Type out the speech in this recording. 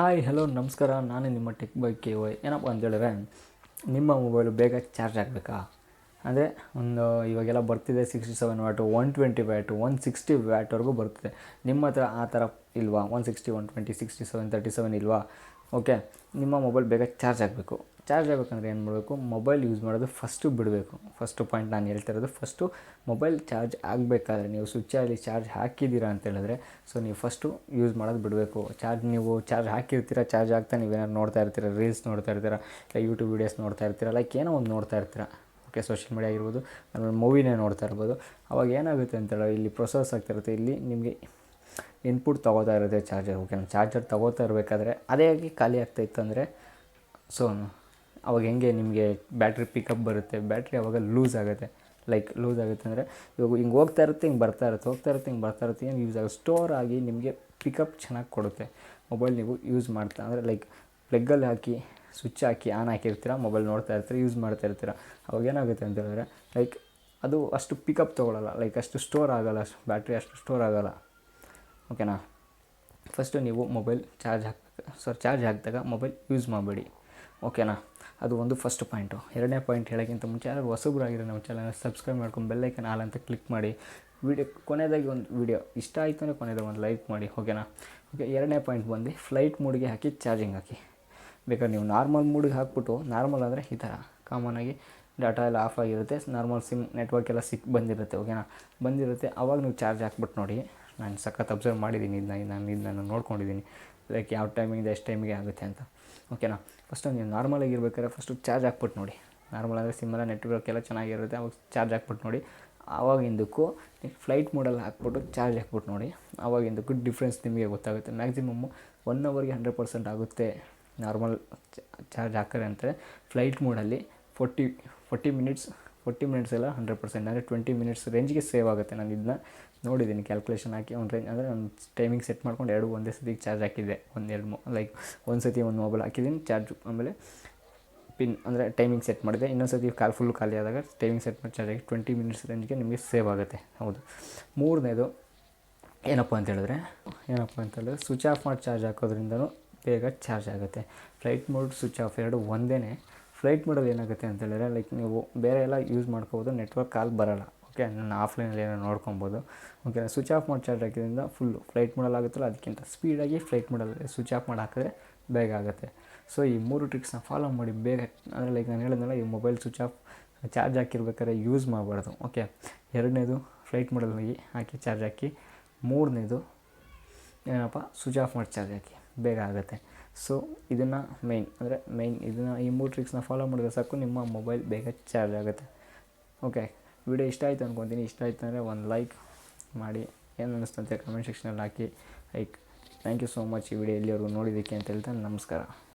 Hi hello ನಮಸ್ಕಾರ. ನಾನು ನಿಮ್ಮ ಟೆಕ್ ಬೈ ಕೆ ವೈ. ಏನಪ್ಪ ಅಂತೇಳಿದ್ರೆ, ನಿಮ್ಮ ಮೊಬೈಲು ಬೇಗ ಚಾರ್ಜ್ ಆಗಬೇಕಾ ಅಂದರೆ ಇವಾಗೆಲ್ಲ ಬರ್ತಿದೆ 67 ವ್ಯಾಟು, 120 ವ್ಯಾಟು, 160 ವ್ಯಾಟ್ವರೆಗೂ ಬರ್ತಿದೆ. ನಿಮ್ಮ ಹತ್ರ ಆ ಥರ ಇಲ್ವಾ? 160, 120, 67, 37 ಇಲ್ವಾ? ಓಕೆ, ನಿಮ್ಮ ಮೊಬೈಲ್ ಬೇಗ ಚಾರ್ಜ್ ಆಗಬೇಕು. ಚಾರ್ಜ್ ಆಗಬೇಕಂದ್ರೆ ಏನು ಮಾಡಬೇಕು? ಮೊಬೈಲ್ ಯೂಸ್ ಮಾಡೋದು ಫಸ್ಟು ಬಿಡಬೇಕು. ಫಸ್ಟು ಪಾಯಿಂಟ್ ನಾನು ಹೇಳ್ತಾ ಇರೋದು, ಫಸ್ಟು ಮೊಬೈಲ್ ಚಾರ್ಜ್ ಆಗಬೇಕಾದ್ರೆ ನೀವು ಸ್ವಿಚ್ಚಲ್ಲಿ ಚಾರ್ಜ್ ಹಾಕಿದ್ದೀರಾ ಅಂತ ಹೇಳಿದ್ರೆ, ಸೊ ನೀವು ಫಸ್ಟು ಯೂಸ್ ಮಾಡೋದು ಬಿಡಬೇಕು. ನೀವು ಚಾರ್ಜ್ ಹಾಕಿರ್ತೀರ, ಚಾರ್ಜ್ ಆಗ್ತಾ ನೀವೇನಾದ್ರು ನೋಡ್ತಾ ಇರ್ತೀರ, ರೀಲ್ಸ್ ನೋಡ್ತಾ ಇರ್ತೀರ, ಇಲ್ಲ ಯೂಟ್ಯೂಬ್ ವೀಡಿಯೋಸ್ ನೋಡ್ತಾ ಇರ್ತೀರ, ಲೈಕ್ ಏನೋ ಒಂದು ನೋಡ್ತಾ ಇರ್ತೀರ. ಓಕೆ, ಸೋಷಿಯಲ್ ಮೀಡಿಯಾ ಆಗಿರ್ಬೋದು, ಆಮೇಲೆ ಮೂವಿನೇ ನೋಡ್ತಾ ಇರ್ಬೋದು. ಅವಾಗ ಏನಾಗುತ್ತೆ ಅಂತೇಳಿ, ಇಲ್ಲಿ ಪ್ರೊಸೆಸ್ ಆಗ್ತಿರುತ್ತೆ, ಇಲ್ಲಿ ನಿಮಗೆ ಇನ್ಪುಟ್ ತೊಗೋತಾ ಇರುತ್ತೆ ಚಾರ್ಜರ್. ಓಕೆ, ಚಾರ್ಜರ್ ತೊಗೋತಾ ಇರಬೇಕಾದ್ರೆ ಅದೇ ಆಗಿ ಖಾಲಿ ಆಗ್ತಾಯಿತ್ತು ಅಂದರೆ, ಸೊ ಅವಾಗ ಹೆಂಗೆ ನಿಮಗೆ ಬ್ಯಾಟ್ರಿ ಪಿಕಪ್ ಬರುತ್ತೆ, ಬ್ಯಾಟ್ರಿ ಅವಾಗ ಲೂಸ್ ಆಗುತ್ತೆ. ಲೂಸ್ ಆಗುತ್ತೆ ಅಂದರೆ, ಇವಾಗ ಹಿಂಗೆ ಹೋಗ್ತಾ ಇರುತ್ತೆ, ಹಿಂಗೆ ಬರ್ತಾ ಇರುತ್ತೆ, ಏನು ಯೂಸ್ ಆಗುತ್ತೆ, ಸ್ಟೋರ್ ಆಗಿ ನಿಮಗೆ ಪಿಕಪ್ ಚೆನ್ನಾಗಿ ಕೊಡುತ್ತೆ. ಮೊಬೈಲ್ ನೀವು ಯೂಸ್ ಮಾಡ್ತಾ ಅಂದರೆ ಪ್ಲಗ್ಗಲ್ಲಿ ಹಾಕಿ ಸ್ವಿಚ್ ಹಾಕಿ ಆನ್ ಹಾಕಿರ್ತೀರ, ಮೊಬೈಲ್ ನೋಡ್ತಾ ಇರ್ತೀರ, ಯೂಸ್ ಮಾಡ್ತಾ ಇರ್ತೀರ. ಅವಾಗ ಏನಾಗುತ್ತೆ ಅಂತ ಹೇಳಿದ್ರೆ, ಅದು ಅಷ್ಟು ಪಿಕಪ್ ತೊಗೊಳ್ಳಲ್ಲ, ಅಷ್ಟು ಸ್ಟೋರ್ ಆಗೋಲ್ಲ, ಅಷ್ಟು ಬ್ಯಾಟ್ರಿ ಅಷ್ಟು ಸ್ಟೋರ್ ಆಗೋಲ್ಲ. ಓಕೆನಾ? ಫಸ್ಟು ನೀವು ಮೊಬೈಲ್ ಚಾರ್ಜ್ ಹಾಕಿದಾಗ ಮೊಬೈಲ್ ಯೂಸ್ ಮಾಡಬೇಡಿ. ಓಕೆನಾ? ಅದು ಒಂದು ಫಸ್ಟ್ ಪಾಯಿಂಟು. ಎರಡನೇ ಪಾಯಿಂಟ್ ಹೇಳೋಕ್ಕಿಂತ ಮುಂಚೆ, ಯಾರು ಹೊಸಬ್ರಾಗಿರೋ ನಮ್ಮ ಚಾನಲ್ ಸಬ್ಸ್ಕ್ರೈಬ್ ಮಾಡ್ಕೊಂಡು ಬೆಲ್ಲೈಕನ್ ಆಲ್ ಅಂತ ಕ್ಲಿಕ್ ಮಾಡಿ. ಕೊನೆಯದಾಗಿ ಒಂದು ವಿಡಿಯೋ ಇಷ್ಟ ಆಯಿತು ಅಂದರೆ ಕೊನೆಯದಾಗಿ ಒಂದು ಲೈಕ್ ಮಾಡಿ. ಓಕೆನಾ? ಓಕೆ, ಎರಡನೇ ಪಾಯಿಂಟ್ ಬಂದು ಫ್ಲೈಟ್ ಮೋಡ್ಗೆ ಹಾಕಿ ಚಾರ್ಜಿಂಗ್ ಹಾಕಿ. ಬೇಕಾದ್ರೆ ನೀವು ನಾರ್ಮಲ್ ಮೂಡಿಗೆ ಹಾಕ್ಬಿಟ್ಟು, ನಾರ್ಮಲ್ ಅಂದರೆ ಈ ಥರ ಕಾಮನಾಗಿ ಡಾಟಾ ಎಲ್ಲ ಆಫ್ ಆಗಿರುತ್ತೆ, ನಾರ್ಮಲ್ ಸಿಮ್ ನೆಟ್ವರ್ಕ್ ಎಲ್ಲ ಬಂದಿರುತ್ತೆ. ಓಕೆನಾ? ಬಂದಿರುತ್ತೆ, ಆವಾಗ ನೀವು ಚಾರ್ಜ್ ಹಾಕ್ಬಿಟ್ಟು ನೋಡಿ. ನಾನು ಸಖತ್ ಅಬ್ಸರ್ವ್ ಮಾಡಿದ್ದೀನಿ, ನಾನು ನೋಡ್ಕೊಂಡಿದ್ದೀನಿ, ಯಾವ ಟೈಮಿಂದ ಎಷ್ಟು ಟೈಮಿಗೆ ಆಗುತ್ತೆ ಅಂತ. ಓಕೆನಾ? ಫಸ್ಟು ನೀವು ನಾರ್ಮಲಾಗಿ ಇರ್ಬೇಕಾದ್ರೆ ಫಸ್ಟು ಚಾರ್ಜ್ ಹಾಕ್ಬಿಟ್ಟು ನೋಡಿ. ನಾರ್ಮಲ್ ಅಂದರೆ ಸಿಮ್ಮೆಲ್ಲ ನೆಟ್ವರ್ಕ್ ಎಲ್ಲ ಚೆನ್ನಾಗಿರುತ್ತೆ, ಅವಾಗ ಚಾರ್ಜ್ ಹಾಕ್ಬಿಟ್ಟು ನೋಡಿ. ಆವಾಗಿಂದಕ್ಕೂ ಫ್ಲೈಟ್ ಮೋಡಲ್ಲಿ ಹಾಕ್ಬಿಟ್ಟು ಚಾರ್ಜ್ ಹಾಕ್ಬಿಟ್ಟು ನೋಡಿ. ಆವಾಗಿಂದಕ್ಕೂ ಡಿಫ್ರೆನ್ಸ್ ನಿಮಗೆ ಗೊತ್ತಾಗುತ್ತೆ. ಮ್ಯಾಕ್ಸಿಮಮ್ಮು 1 ಅವರ್ಗೆ 100% ಆಗುತ್ತೆ ನಾರ್ಮಲ್ ಚಾರ್ಜ್ ಹಾಕಿದ್ರೆ. ಅಂದರೆ ಫ್ಲೈಟ್ ಮೋಡಲ್ಲಿ 40 ಮಿನಿಟ್ಸ್ ಎಲ್ಲ 100%, ಅಂದರೆ 20 ಮಿನಿಟ್ಸ್ ರೇಂಜ್ಗೆ ಸೇವ್ ಆಗುತ್ತೆ. ನಾನು ಇದನ್ನ ನೋಡಿದ್ದೀನಿ, ಕ್ಯಾಲ್ಕುಲೇಷನ್ ಹಾಕಿ ಒಂದು ರೇಂಜ್ ಅಂದರೆ ನಾನು ಟೈಮಿಂಗ್ ಸೆಟ್ ಮಾಡ್ಕೊಂಡು ಒಂದೇ ಸತಿಗೆ ಚಾರ್ಜ್ ಹಾಕಿದ್ದೆ. ಒಂದು ಸತಿ ಒಂದು ಮೊಬೈಲ್ ಹಾಕಿದ್ದೀನಿ ಚಾರ್ಜು, ಆಮೇಲೆ ಪಿನ್ ಅಂದರೆ ಟೈಮಿಂಗ್ ಸೆಟ್ ಮಾಡಿದೆ. ಇನ್ನೊಂದು ಸತಿ ಫುಲ್ಲು ಖಾಲಿ ಆದಾಗ ಟೈಮಿಂಗ್ ಸೆಟ್ ಮಾಡಿ ಚಾರ್ಜ್ ಹಾಕಿ 20 ಮಿನಿಟ್ಸ್ ರೇಂಜ್ಗೆ ನಿಮಗೆ ಸೇವ್ ಆಗುತ್ತೆ. ಹೌದು. ಮೂರನೇದು ಏನಪ್ಪ ಅಂತ ಹೇಳಿದ್ರೆ, ಸ್ವಿಚ್ ಆಫ್ ಮಾಡಿ ಚಾರ್ಜ್ ಹಾಕೋದ್ರಿಂದನೂ ಬೇಗ ಚಾರ್ಜ್ ಆಗುತ್ತೆ. ಫ್ಲೈಟ್ ಮೋಡ್, ಸ್ವಿಚ್ ಆಫ್ ಎರಡು ಒಂದೇ. ಫ್ಲೈಟ್ ಮೋಡಲ್ಲಿ ಏನಾಗುತ್ತೆ ಅಂತ ಹೇಳಿದ್ರೆ, ನೀವು ಬೇರೆ ಎಲ್ಲ ಯೂಸ್ ಮಾಡ್ಕೋಬೋದು, ನೆಟ್ವರ್ಕ್ ಕಾಲ್ ಬರೋಲ್ಲ. ಓಕೆ, ನಾನು ಆಫ್ಲೈನಲ್ಲಿ ಏನೋ ನೋಡ್ಕೊಬೋದು. ಓಕೆ, ಸ್ವಿಚ್ ಆಫ್ ಮಾಡಿ ಚಾರ್ಜ್ ಹಾಕಿದ್ರಿಂದ ಫುಲ್ಲು ಫ್ಲೈಟ್ ಮೋಡಲ್ಲಿ ಆಗುತ್ತಲ್ಲ, ಅದಕ್ಕಿಂತ ಸ್ಪೀಡಾಗಿ ಫ್ಲೈಟ್ ಮೋಡಲ್ಲಿ ಸ್ವಿಚ್ ಆಫ್ ಮಾಡಿ ಹಾಕಿದ್ರೆ ಬೇಗ ಆಗುತ್ತೆ. ಸೊ ಈ 3 ಟ್ರಿಕ್ಸ್ನ ಫಾಲೋ ಮಾಡಿ ಬೇಗ, ಅಂದರೆ ನಾನು ಹೇಳಿದ್ನಲ್ಲ, ಈ ಮೊಬೈಲ್ ಸ್ವಿಚ್ ಆಫ್ ಚಾರ್ಜ್ ಹಾಕಿರ್ಬೇಕಾದ್ರೆ ಯೂಸ್ ಮಾಡಬಾರ್ದು. ಓಕೆ, ಎರಡನೇದು ಫ್ಲೈಟ್ ಮೋಡಲ್ಲಿ ಹೋಗಿ ಹಾಕಿ ಚಾರ್ಜ್ ಹಾಕಿ. ಮೂರನೇದು ಸ್ವಿಚ್ ಆಫ್ ಮಾಡಿ ಚಾರ್ಜ್ ಹಾಕಿ, ಬೇಗ ಆಗುತ್ತೆ. ಸೊ ಇದನ್ನು ಇದನ್ನು ಈ 3 ಟ್ರಿಕ್ಸ್ನ ಫಾಲೋ ಮಾಡಿದ್ರೆ ಸಾಕು, ನಿಮ್ಮ ಮೊಬೈಲ್ ಬೇಗ ಚಾರ್ಜ್ ಆಗುತ್ತೆ. ಓಕೆ, ವಿಡಿಯೋ ಇಷ್ಟ ಆಯಿತು ಅಂದ್ಕೊತೀನಿ. ಇಷ್ಟ ಆಯಿತು ಅಂದರೆ ಒಂದು ಲೈಕ್ ಮಾಡಿ, ಏನು ಅನ್ನಿಸ್ತಂತೆ ಕಮೆಂಟ್ ಸೆಕ್ಷನಲ್ಲಿ ಹಾಕಿ. ಥ್ಯಾಂಕ್ ಯು ಸೋ ಮಚ್ ಈ ವಿಡಿಯೋ ಎಲ್ಲಿವರೆಗೂ ನೋಡಿದ್ದಕ್ಕೆ ಅಂತ ಹೇಳ್ತಾ ನಮಸ್ಕಾರ.